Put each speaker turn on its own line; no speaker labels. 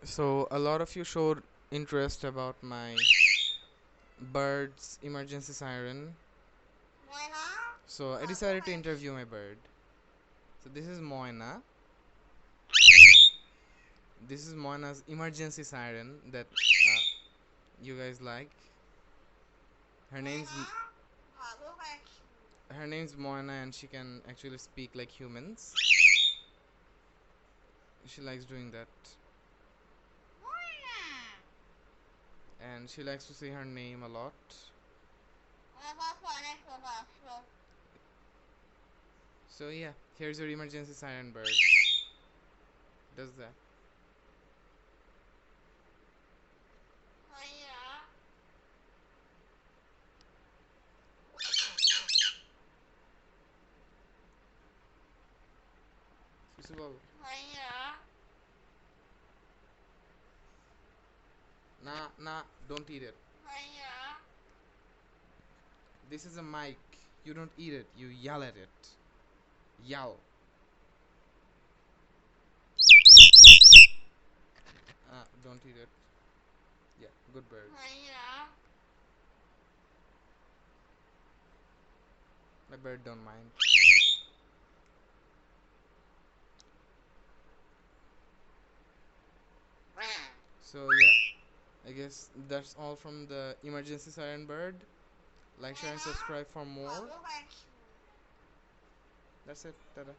So a lot of you showed interest about my bird's emergency siren. So I decided to interview my bird. So this is Moina. This is Moina's emergency siren that you guys like. Her name's her name's Moina, and she can actually speak like humans. She likes doing that, and she likes to say her name a lot. So yeah, here's your emergency siren bird. Does that? Susu nah, nah, don't eat it. This is a mic. You don't eat it. You yell at it. Yell. Don't eat it. Yeah, good bird. My bird don't mind. So yeah, I guess that's all from the emergency siren bird. Like, share, and subscribe for more. That's it. Tada.